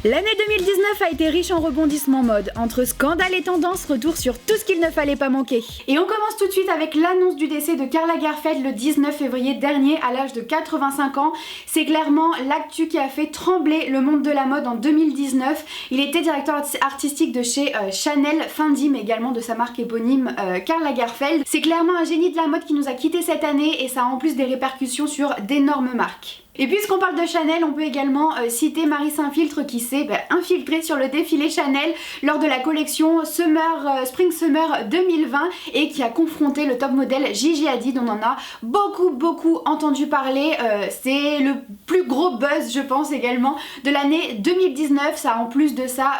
L'année 2019 a été riche en rebondissements mode. Entre scandales et tendances, retour sur tout ce qu'il ne fallait pas manquer. Et on commence tout de suite avec l'annonce du décès de Karl Lagerfeld le 19 février dernier à l'âge de 85 ans. C'est clairement l'actu qui a fait trembler le monde de la mode en 2019. Il était directeur artistique de chez Chanel, Fendi, mais également de sa marque éponyme Karl Lagerfeld. C'est clairement un génie de la mode qui nous a quittés cette année et ça a en plus des répercussions sur d'énormes marques. Et puisqu'on parle de Chanel, on peut également citer Marie Saint-Filtre qui s'est infiltrée sur le défilé Chanel lors de la collection Spring Summer 2020 et qui a confronté le top modèle Gigi Hadid. On en a beaucoup entendu parler, c'est le plus gros buzz je pense également de l'année 2019. Ça a en plus de ça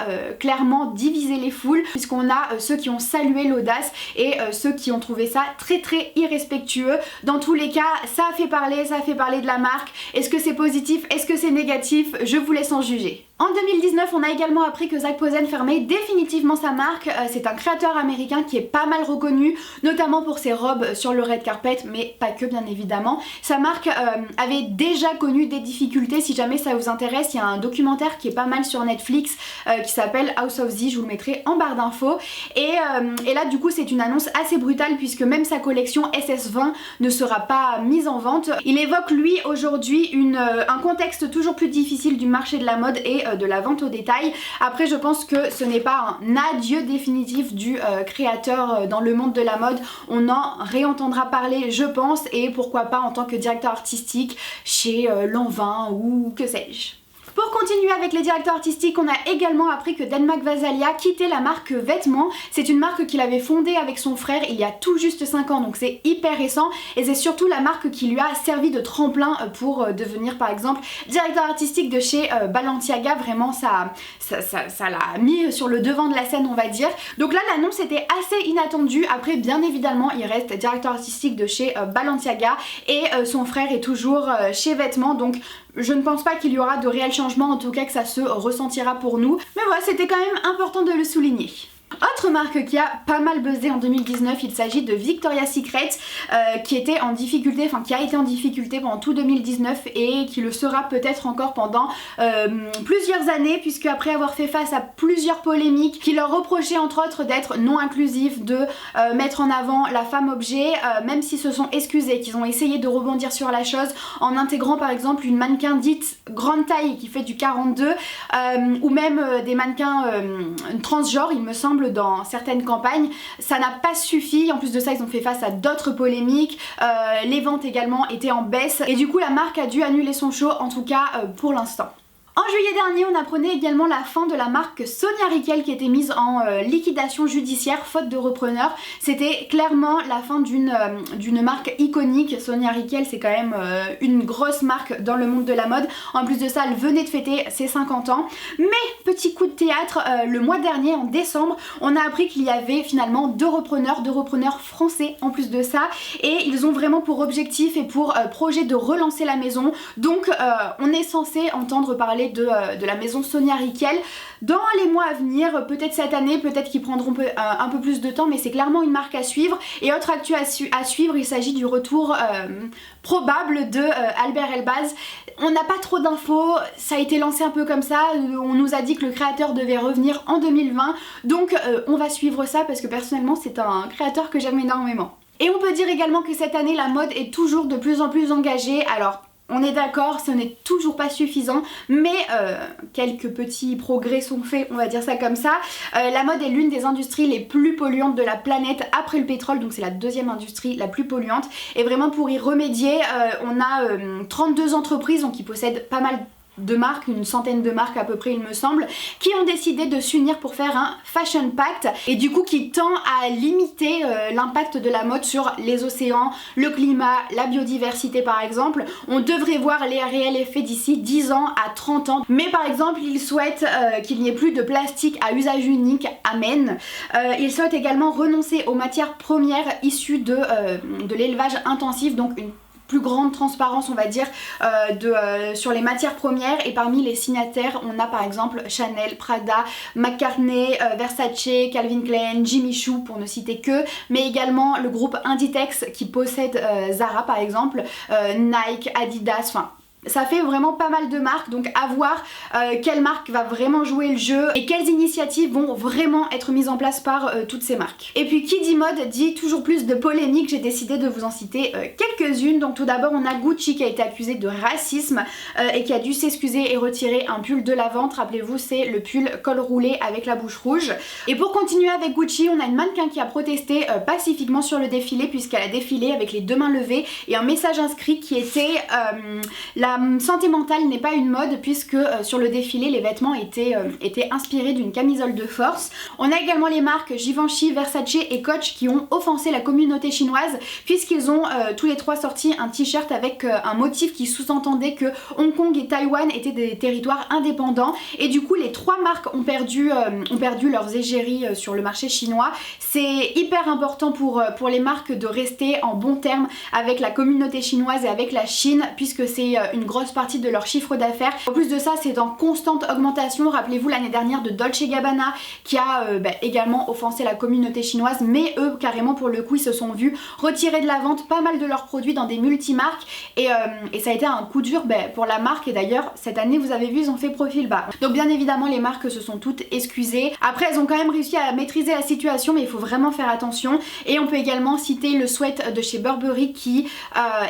clairement divisé les foules puisqu'on a ceux qui ont salué l'audace et ceux qui ont trouvé ça très irrespectueux. Dans tous les cas, ça a fait parler de la marque. Est-ce que c'est positif? Est-ce que c'est négatif? Je vous laisse en juger. En 2019, on a également appris que Zac Posen fermait définitivement sa marque. C'est un créateur américain qui est pas mal reconnu, notamment pour ses robes sur le red carpet, mais pas que bien évidemment. Sa marque avait déjà connu des difficultés, si jamais ça vous intéresse, il y a un documentaire qui est pas mal sur Netflix qui s'appelle House of Z, je vous le mettrai en barre d'infos. Et là du coup c'est une annonce assez brutale puisque même sa collection SS20 ne sera pas mise en vente. Il évoque lui aujourd'hui un contexte toujours plus difficile du marché de la mode et de la vente au détail. Après je pense que ce n'est pas un adieu définitif du créateur dans le monde de la mode. On en réentendra parler je pense et pourquoi pas en tant que directeur artistique chez Lanvin ou que sais-je. Pour continuer avec les directeurs artistiques, on a également appris que Denmark Vasalia quittait la marque Vêtements. C'est une marque qu'il avait fondée avec son frère il y a tout juste 5 ans, donc c'est hyper récent. Et c'est surtout la marque qui lui a servi de tremplin pour devenir par exemple directeur artistique de chez Balenciaga. Vraiment ça l'a mis sur le devant de la scène on va dire. Donc là l'annonce était assez inattendue. Après bien évidemment il reste directeur artistique de chez Balenciaga et son frère est toujours chez Vêtements. Donc je ne pense pas qu'il y aura de réels changements, en tout cas que ça se ressentira pour nous. Mais voilà, c'était quand même important de le souligner. Autre marque qui a pas mal buzzé en 2019, il s'agit de Victoria's Secret qui était en difficulté, enfin qui a été en difficulté pendant tout 2019 et qui le sera peut-être encore pendant plusieurs années puisque après avoir fait face à plusieurs polémiques qui leur reprochaient entre autres d'être non inclusifs, de mettre en avant la femme objet, même s'ils se sont excusés, qu'ils ont essayé de rebondir sur la chose en intégrant par exemple une mannequin dite grande taille qui fait du 42 ou même des mannequins transgenres il me semble dans certaines campagnes, ça n'a pas suffi. En plus de ça ils ont fait face à d'autres polémiques, les ventes également étaient en baisse et du coup la marque a dû annuler son show en tout cas pour l'instant. En juillet dernier, on apprenait également la fin de la marque Sonia Rykiel qui était mise en liquidation judiciaire faute de repreneur. C'était clairement la fin d'une marque iconique. Sonia Rykiel c'est quand même une grosse marque dans le monde de la mode. En plus de ça, elle venait de fêter ses 50 ans. Mais petit coup de théâtre, le mois dernier en décembre, on a appris qu'il y avait finalement deux repreneurs français en plus de ça. Et ils ont vraiment pour objectif et pour projet de relancer la maison. Donc on est censé entendre parler de la maison Sonia Rykiel dans les mois à venir, peut-être cette année, peut-être qu'ils prendront un peu plus de temps, mais c'est clairement une marque à suivre. Et autre actu à suivre, il s'agit du retour probable de Alber Elbaz. On n'a pas trop d'infos, ça a été lancé un peu comme ça, on nous a dit que le créateur devait revenir en 2020, donc on va suivre ça parce que personnellement c'est un créateur que j'aime énormément. Et on peut dire également que cette année la mode est toujours de plus en plus engagée. Alors on est d'accord, ce n'est toujours pas suffisant, mais quelques petits progrès sont faits, on va dire ça comme ça. La mode est l'une des industries les plus polluantes de la planète après le pétrole, donc c'est la deuxième industrie la plus polluante. Et vraiment pour y remédier, on a 32 entreprises donc, qui possèdent pas mal de marques, une centaine de marques à peu près il me semble, qui ont décidé de s'unir pour faire un Fashion Pact et du coup qui tend à limiter l'impact de la mode sur les océans, le climat, la biodiversité par exemple. On devrait voir les réels effets d'ici 10 ans à 30 ans, mais par exemple ils souhaitent qu'il n'y ait plus de plastique à usage unique, amen. Ils souhaitent également renoncer aux matières premières issues de l'élevage intensif, donc une plus grande transparence on va dire sur les matières premières. Et parmi les signataires on a par exemple Chanel, Prada, McCartney, Versace, Calvin Klein, Jimmy Choo pour ne citer que, mais également le groupe Inditex qui possède Zara par exemple, Nike, Adidas, enfin Ça fait vraiment pas mal de marques, donc à voir quelle marque va vraiment jouer le jeu et quelles initiatives vont vraiment être mises en place par toutes ces marques. Et puis qui dit mode dit toujours plus de polémiques, j'ai décidé de vous en citer quelques-unes. Donc tout d'abord on a Gucci qui a été accusé de racisme et qui a dû s'excuser et retirer un pull de la vente. Rappelez-vous, c'est le pull col roulé avec la bouche rouge. Et pour continuer avec Gucci, on a une mannequin qui a protesté pacifiquement sur le défilé puisqu'elle a défilé avec les deux mains levées et un message inscrit qui était la santé mentale n'est pas une mode, puisque sur le défilé les vêtements étaient inspirés d'une camisole de force. On a également les marques Givenchy, Versace et Coach qui ont offensé la communauté chinoise puisqu'ils ont tous les trois sorti un t-shirt avec un motif qui sous-entendait que Hong Kong et Taïwan étaient des territoires indépendants, et du coup les trois marques ont perdu leurs égéries sur le marché chinois. C'est hyper important pour les marques de rester en bons termes avec la communauté chinoise et avec la Chine, puisque c'est une grosse partie de leur chiffre d'affaires. En plus de ça, c'est en constante augmentation. Rappelez-vous l'année dernière de Dolce & Gabbana qui a également offensé la communauté chinoise, mais eux carrément pour le coup ils se sont vus retirer de la vente pas mal de leurs produits dans des multimarques et ça a été un coup dur pour la marque, et d'ailleurs cette année vous avez vu ils ont fait profil bas. Donc bien évidemment les marques se sont toutes excusées. Après elles ont quand même réussi à maîtriser la situation, mais il faut vraiment faire attention. Et on peut également citer le sweat de chez Burberry qui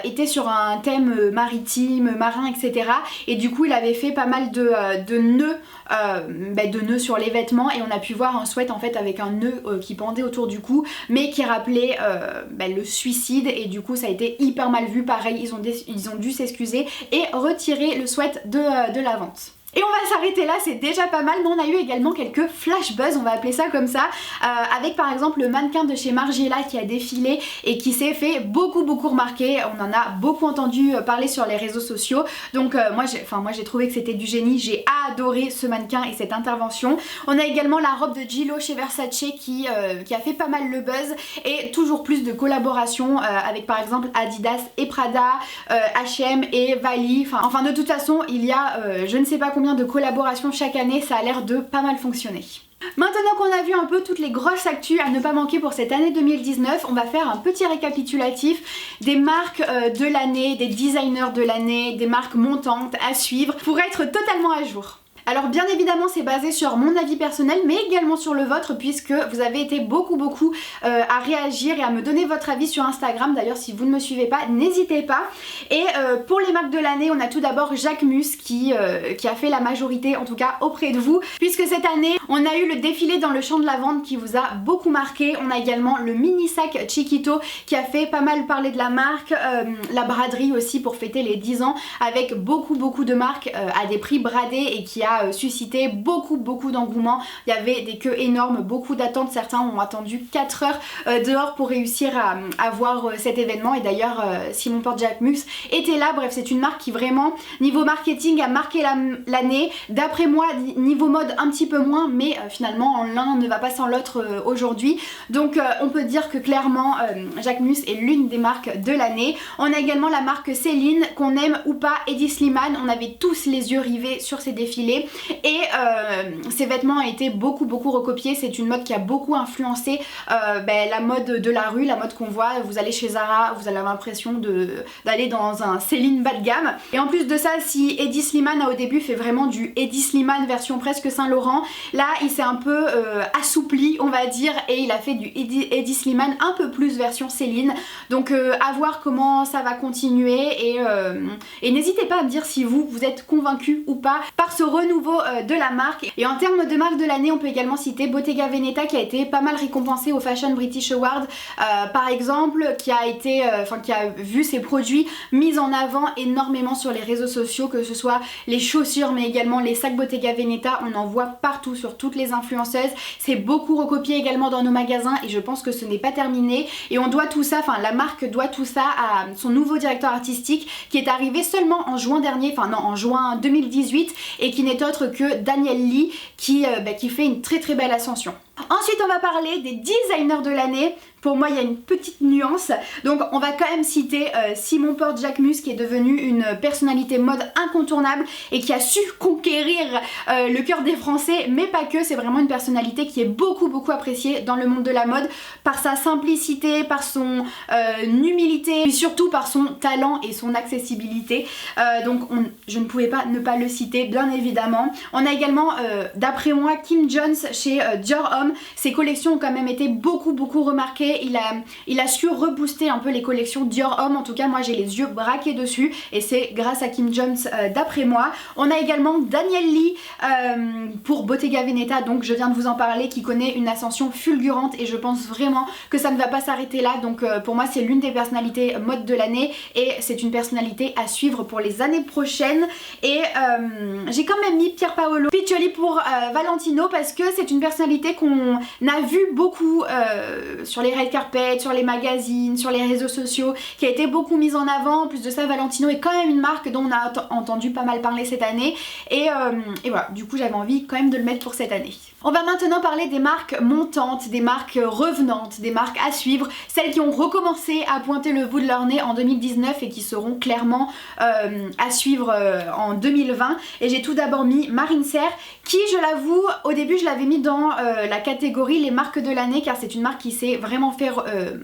était sur un thème maritime, marin, etc. Et du coup il avait fait pas mal de nœuds sur les vêtements, et on a pu voir un sweat en fait avec un nœud qui pendait autour du cou mais qui rappelait le suicide, et du coup ça a été hyper mal vu. Pareil, ils ont dû s'excuser et retirer le sweat de la vente. Et on va s'arrêter là, c'est déjà pas mal, mais on a eu également quelques flash buzz, on va appeler ça comme ça, avec par exemple le mannequin de chez Margiela qui a défilé et qui s'est fait beaucoup remarquer. On en a beaucoup entendu parler sur les réseaux sociaux, donc moi j'ai trouvé que c'était du génie, j'ai adoré ce mannequin et cette intervention. On a également la robe de Gillo chez Versace qui a fait pas mal le buzz, et toujours plus de collaborations avec par exemple Adidas et Prada, H&M et Vali, enfin de toute façon il y a je ne sais pas combien de collaborations chaque année, ça a l'air de pas mal fonctionner. Maintenant qu'on a vu un peu toutes les grosses actus à ne pas manquer pour cette année 2019, on va faire un petit récapitulatif des marques de l'année, des designers de l'année, des marques montantes à suivre pour être totalement à jour. Alors bien évidemment c'est basé sur mon avis personnel, mais également sur le vôtre, puisque vous avez été beaucoup à réagir et à me donner votre avis sur Instagram. D'ailleurs si vous ne me suivez pas, n'hésitez pas. Et pour les marques de l'année, on a tout d'abord Jacquemus qui a fait la majorité, en tout cas auprès de vous, puisque cette année on a eu le défilé dans le champ de lavande qui vous a beaucoup marqué. On a également le mini sac Chiquito qui a fait pas mal parler de la marque, la braderie aussi pour fêter les 10 ans avec beaucoup de marques à des prix bradés et qui a suscité beaucoup d'engouement. Il y avait des queues énormes, beaucoup d'attentes, certains ont attendu 4 heures dehors pour réussir à voir cet événement, et d'ailleurs Simon Porte Jacquemus était là. Bref, c'est une marque qui vraiment niveau marketing a marqué l'année. D'après moi niveau mode un petit peu moins, mais finalement l'un ne va pas sans l'autre aujourd'hui, donc on peut dire que clairement Jacquemus est l'une des marques de l'année. On a également la marque Céline, qu'on aime ou pas, Hedi Slimane, on avait tous les yeux rivés sur ces défilés et ces vêtements ont été beaucoup recopiés. C'est une mode qui a beaucoup influencé la mode de la rue, la mode qu'on voit. Vous allez chez Zara, vous allez avoir l'impression d'aller dans un Céline bas de gamme. Et en plus de ça, si Hedi Slimane a au début fait vraiment du Hedi Slimane version presque Saint-Laurent, là il s'est un peu assoupli on va dire, et il a fait du Hedi Slimane un peu plus version Céline. Donc à voir comment ça va continuer, et n'hésitez pas à me dire si vous êtes convaincus ou pas par ce renouveau de la marque. Et en termes de marque de l'année, on peut également citer Bottega Veneta qui a été pas mal récompensé au Fashion British Award par exemple, qui a vu ses produits mis en avant énormément sur les réseaux sociaux, que ce soit les chaussures mais également les sacs Bottega Veneta. On en voit partout sur toutes les influenceuses, c'est beaucoup recopié également dans nos magasins, et je pense que ce n'est pas terminé. Et on doit tout ça, la marque doit tout ça à son nouveau directeur artistique qui est arrivé seulement en juin dernier, en juin 2018, et qui n'est autre que Daniel Lee qui fait une très belle ascension. Ensuite on va parler des designers de l'année. Pour moi il y a une petite nuance, donc on va quand même citer Simon Porte-Jacquemus qui est devenu une personnalité mode incontournable et qui a su conquérir le cœur des Français, mais pas que, c'est vraiment une personnalité qui est beaucoup appréciée dans le monde de la mode par sa simplicité, par son humilité, et surtout par son talent et son accessibilité, donc je ne pouvais pas ne pas le citer bien évidemment. On a également d'après moi Kim Jones chez Dior Homme. Ses collections ont quand même été beaucoup remarquées. Il a su rebooster un peu les collections Dior Homme, en tout cas moi j'ai les yeux braqués dessus et c'est grâce à Kim Jones d'après moi. On a également Daniel Lee pour Bottega Veneta, donc je viens de vous en parler, qui connaît une ascension fulgurante et je pense vraiment que ça ne va pas s'arrêter là, donc pour moi c'est l'une des personnalités mode de l'année et c'est une personnalité à suivre pour les années prochaines. Et j'ai quand même mis Pier Paolo Piccioli pour Valentino parce que c'est une personnalité qu'on a vu beaucoup sur les red carpet, sur les magazines, sur les réseaux sociaux, qui a été beaucoup mise en avant. En plus de ça, Valentino est quand même une marque dont on a entendu pas mal parler cette année et voilà, du coup j'avais envie quand même de le mettre pour cette année. On va maintenant parler des marques montantes, des marques revenantes, des marques à suivre, celles qui ont recommencé à pointer le bout de leur nez en 2019 et qui seront clairement à suivre en 2020. Et j'ai tout d'abord mis Marine Serre qui, je l'avoue, au début je l'avais mis dans la catégorie les marques de l'année car c'est une marque qui s'est vraiment fait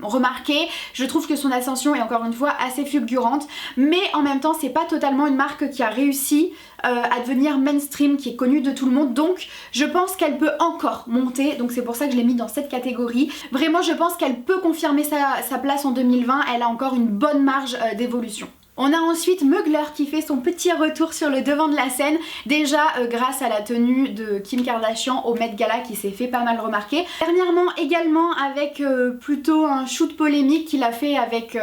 remarquer. Je trouve que son ascension est encore une fois assez fulgurante, mais en même temps c'est pas totalement une marque qui a réussi à devenir mainstream, qui est connue de tout le monde, donc je pense qu'elle peut encore monter, donc c'est pour ça que je l'ai mis dans cette catégorie. Vraiment je pense qu'elle peut confirmer sa place en 2020, elle a encore une bonne marge d'évolution. On a ensuite Mugler qui fait son petit retour sur le devant de la scène, déjà grâce à la tenue de Kim Kardashian au Met Gala qui s'est fait pas mal remarquer. Dernièrement également avec plutôt un shoot polémique qu'il a fait avec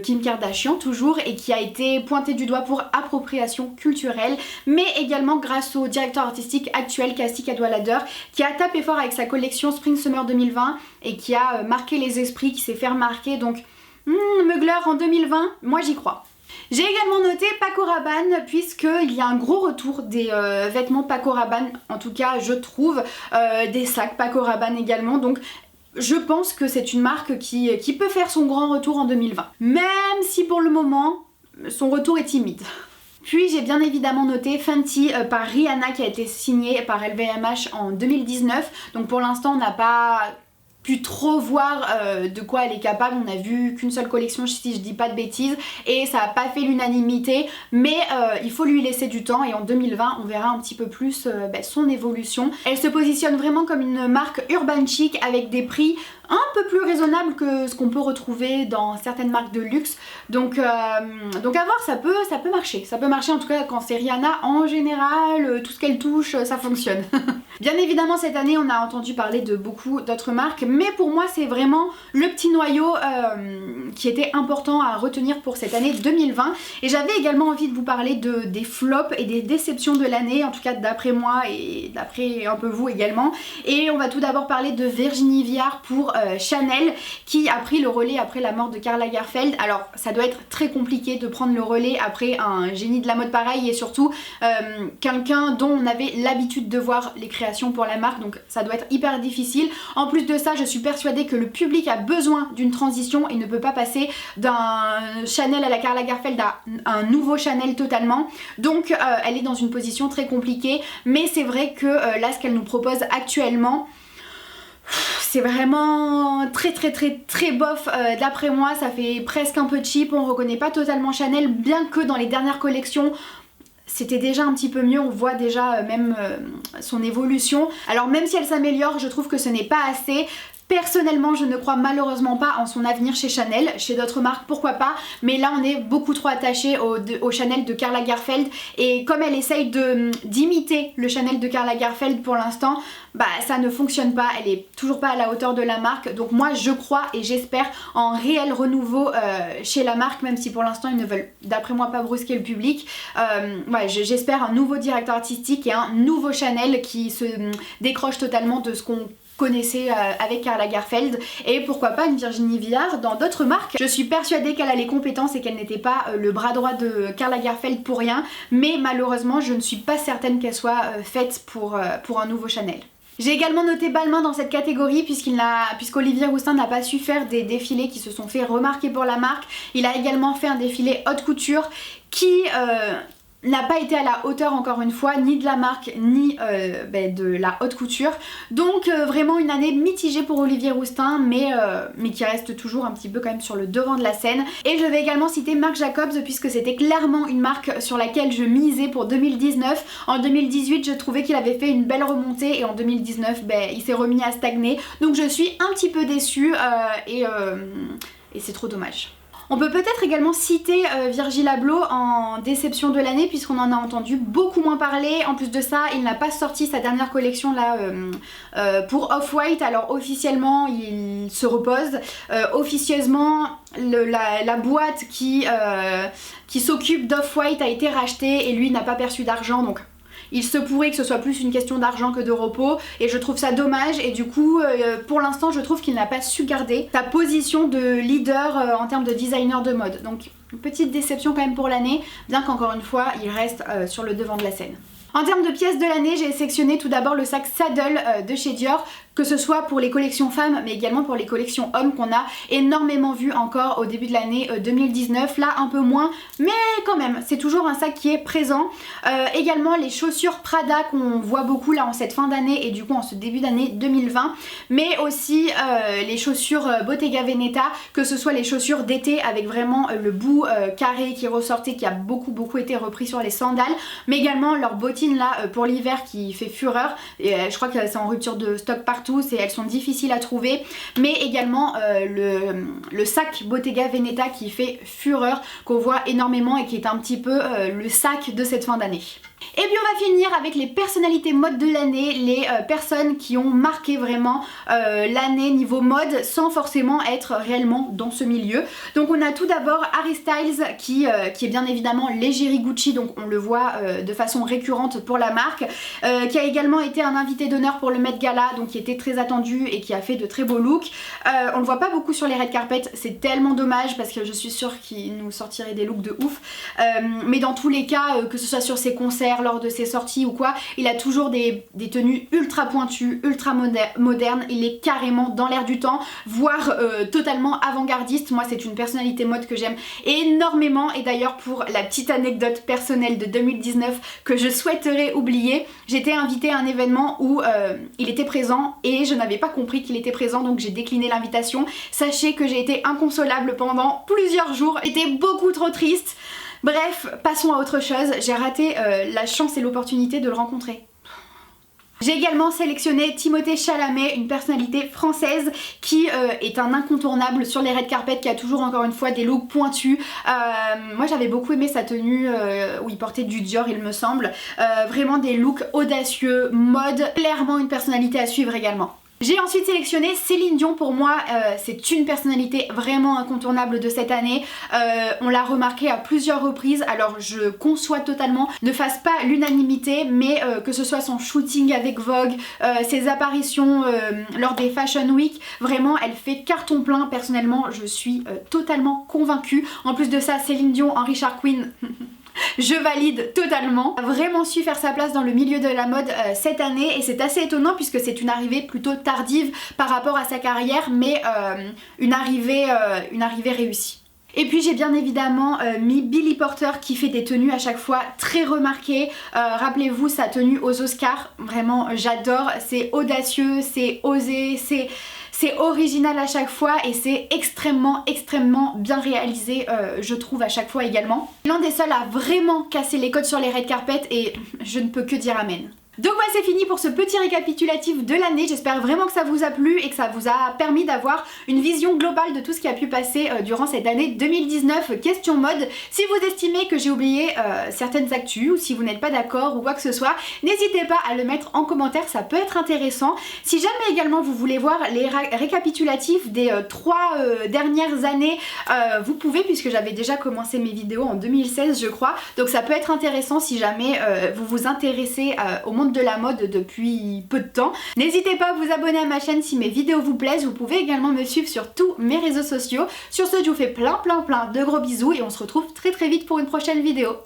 Kim Kardashian toujours et qui a été pointé du doigt pour appropriation culturelle, mais également grâce au directeur artistique actuel Kassie Cadwallader qui a tapé fort avec sa collection Spring Summer 2020 et qui a marqué les esprits, qui s'est fait remarquer, donc Mugler en 2020, moi j'y crois. J'ai également noté Paco Rabanne puisqu'il y a un gros retour des vêtements Paco Rabanne, en tout cas je trouve, des sacs Paco Rabanne également, donc je pense que c'est une marque qui peut faire son grand retour en 2020, même si pour le moment son retour est timide. Puis j'ai bien évidemment noté Fenty par Rihanna qui a été signée par LVMH en 2019, donc pour l'instant on n'a pas pu trop voir de quoi elle est capable, on a vu qu'une seule collection si je dis pas de bêtises et ça n'a pas fait l'unanimité, mais il faut lui laisser du temps et en 2020 on verra un petit peu plus son évolution. Elle se positionne vraiment comme une marque urban chic avec des prix un peu plus raisonnable que ce qu'on peut retrouver dans certaines marques de luxe, donc à voir, ça peut marcher en tout cas quand c'est Rihanna. En général tout ce qu'elle touche ça fonctionne. Bien évidemment cette année on a entendu parler de beaucoup d'autres marques, mais pour moi c'est vraiment le petit noyau qui était important à retenir pour cette année 2020. Et j'avais également envie de vous parler des flops et des déceptions de l'année, en tout cas d'après moi et d'après un peu vous également. Et on va tout d'abord parler de Virginie Viard pour Chanel qui a pris le relais après la mort de Karl Lagerfeld. Alors ça doit être très compliqué de prendre le relais après un génie de la mode pareil et surtout quelqu'un dont on avait l'habitude de voir les créations pour la marque, donc ça doit être hyper difficile. En plus de ça je suis persuadée que le public a besoin d'une transition et ne peut pas passer d'un Chanel à la Karl Lagerfeld à un nouveau Chanel totalement, donc elle est dans une position très compliquée, mais c'est vrai que là ce qu'elle nous propose actuellement c'est vraiment très bof d'après moi, ça fait presque un peu cheap, on reconnaît pas totalement Chanel, bien que dans les dernières collections c'était déjà un petit peu mieux, on voit déjà même son évolution. Alors même si elle s'améliore, je trouve que ce n'est pas assez. Personnellement je ne crois malheureusement pas en son avenir chez Chanel, chez d'autres marques pourquoi pas, mais là on est beaucoup trop attaché au Chanel de Karl Lagerfeld et comme elle essaye d'imiter le Chanel de Karl Lagerfeld pour l'instant, bah ça ne fonctionne pas, elle est toujours pas à la hauteur de la marque, donc moi je crois et j'espère en réel renouveau chez la marque, même si pour l'instant ils ne veulent d'après moi pas brusquer le public. Ouais, j'espère un nouveau directeur artistique et un nouveau Chanel qui se décroche totalement de ce qu'on connaissait avec Karl Lagerfeld et pourquoi pas une Virginie Viard dans d'autres marques. Je suis persuadée qu'elle a les compétences et qu'elle n'était pas le bras droit de Karl Lagerfeld pour rien, mais malheureusement je ne suis pas certaine qu'elle soit faite pour un nouveau Chanel. J'ai également noté Balmain dans cette catégorie puisqu'Olivier Rousteing n'a pas su faire des défilés qui se sont fait remarquer pour la marque. Il a également fait un défilé haute couture qui n'a pas été à la hauteur encore une fois ni de la marque ni de la haute couture. Donc vraiment une année mitigée pour Olivier Rousteing mais qui reste toujours un petit peu quand même sur le devant de la scène. Et je vais également citer Marc Jacobs puisque c'était clairement une marque sur laquelle je misais pour 2019. En 2018 je trouvais qu'il avait fait une belle remontée et en 2019 il s'est remis à stagner. Donc je suis un petit peu déçue et c'est trop dommage. On peut peut-être également citer Virgil Abloh en déception de l'année puisqu'on en a entendu beaucoup moins parler. En plus de ça, il n'a pas sorti sa dernière collection là pour Off-White. Alors officiellement, il se repose. Officieusement, la boîte qui s'occupe d'Off-White a été rachetée et lui n'a pas perçu d'argent, donc il se pourrait que ce soit plus une question d'argent que de repos et je trouve ça dommage et du coup pour l'instant je trouve qu'il n'a pas su garder sa position de leader en termes de designer de mode. Donc une petite déception quand même pour l'année, bien qu'encore une fois il reste sur le devant de la scène. En termes de pièces de l'année, j'ai sélectionné tout d'abord le sac Saddle de chez Dior, que ce soit pour les collections femmes mais également pour les collections hommes qu'on a énormément vu encore au début de l'année 2019, là un peu moins mais quand même c'est toujours un sac qui est présent. Également les chaussures Prada qu'on voit beaucoup là en cette fin d'année et du coup en ce début d'année 2020, mais aussi les chaussures Bottega Veneta, que ce soit les chaussures d'été avec vraiment le bout carré qui ressortait, qui a beaucoup été repris sur les sandales, mais également leurs bottines là pour l'hiver qui fait fureur et je crois que c'est en rupture de stock partout. Elles sont difficiles à trouver, mais également le sac Bottega Veneta qui fait fureur, qu'on voit énormément et qui est un petit peu le sac de cette fin d'année. Et puis on va finir avec les personnalités mode de l'année, les personnes qui ont marqué vraiment l'année niveau mode sans forcément être réellement dans ce milieu. Donc on a tout d'abord Harry Styles qui est bien évidemment l'égérie Gucci, donc on le voit de façon récurrente pour la marque, qui a également été un invité d'honneur pour le Met Gala, donc qui était très attendu et qui a fait de très beaux looks. On le voit pas beaucoup sur les red carpets, c'est tellement dommage parce que je suis sûre qu'il nous sortirait des looks de ouf, mais dans tous les cas, que ce soit sur ses concerts, lors de ses sorties ou quoi, il a toujours des tenues ultra pointues, ultra modernes, il est carrément dans l'air du temps, voire totalement avant-gardiste. Moi c'est une personnalité mode que j'aime énormément et d'ailleurs pour la petite anecdote personnelle de 2019 que je souhaiterais oublier, j'étais invitée à un événement où il était présent et je n'avais pas compris qu'il était présent, donc j'ai décliné l'invitation. Sachez que j'ai été inconsolable pendant plusieurs jours, j'étais beaucoup trop triste. Bref, passons à autre chose, j'ai raté la chance et l'opportunité de le rencontrer. J'ai également sélectionné Timothée Chalamet, une personnalité française qui est un incontournable sur les red carpets, qui a toujours encore une fois des looks pointus. Moi j'avais beaucoup aimé sa tenue où il portait du Dior il me semble. Vraiment des looks audacieux, mode, clairement une personnalité à suivre également. J'ai ensuite sélectionné Céline Dion. Pour moi c'est une personnalité vraiment incontournable de cette année, on l'a remarqué à plusieurs reprises, alors je conçois totalement ne fasse pas l'unanimité, mais que ce soit son shooting avec Vogue, ses apparitions lors des Fashion Week, vraiment elle fait carton plein. Personnellement je suis totalement convaincue. En plus de ça, Céline Dion en Richard Quinn je valide totalement. Elle a vraiment su faire sa place dans le milieu de la mode cette année et c'est assez étonnant puisque c'est une arrivée plutôt tardive par rapport à sa carrière, mais une arrivée réussie. Et puis j'ai bien évidemment mis Billy Porter qui fait des tenues à chaque fois très remarquées. Rappelez-vous sa tenue aux Oscars, vraiment j'adore, c'est audacieux, c'est osé, c'est original à chaque fois et c'est extrêmement bien réalisé je trouve à chaque fois également. L'un des seuls à vraiment casser les codes sur les red carpets et je ne peux que dire amen. Donc ouais, c'est fini pour ce petit récapitulatif de l'année, j'espère vraiment que ça vous a plu et que ça vous a permis d'avoir une vision globale de tout ce qui a pu passer durant cette année 2019 question mode. Si vous estimez que j'ai oublié certaines actus ou si vous n'êtes pas d'accord ou quoi que ce soit, n'hésitez pas à le mettre en commentaire, ça peut être intéressant. Si jamais également vous voulez voir les récapitulatifs des 3 dernières années, vous pouvez, puisque j'avais déjà commencé mes vidéos en 2016 je crois, donc ça peut être intéressant si jamais vous vous intéressez au monde de la mode depuis peu de temps. N'hésitez pas à vous abonner à ma chaîne si mes vidéos vous plaisent, vous pouvez également me suivre sur tous mes réseaux sociaux. Sur ce, je vous fais plein de gros bisous et on se retrouve très vite pour une prochaine vidéo.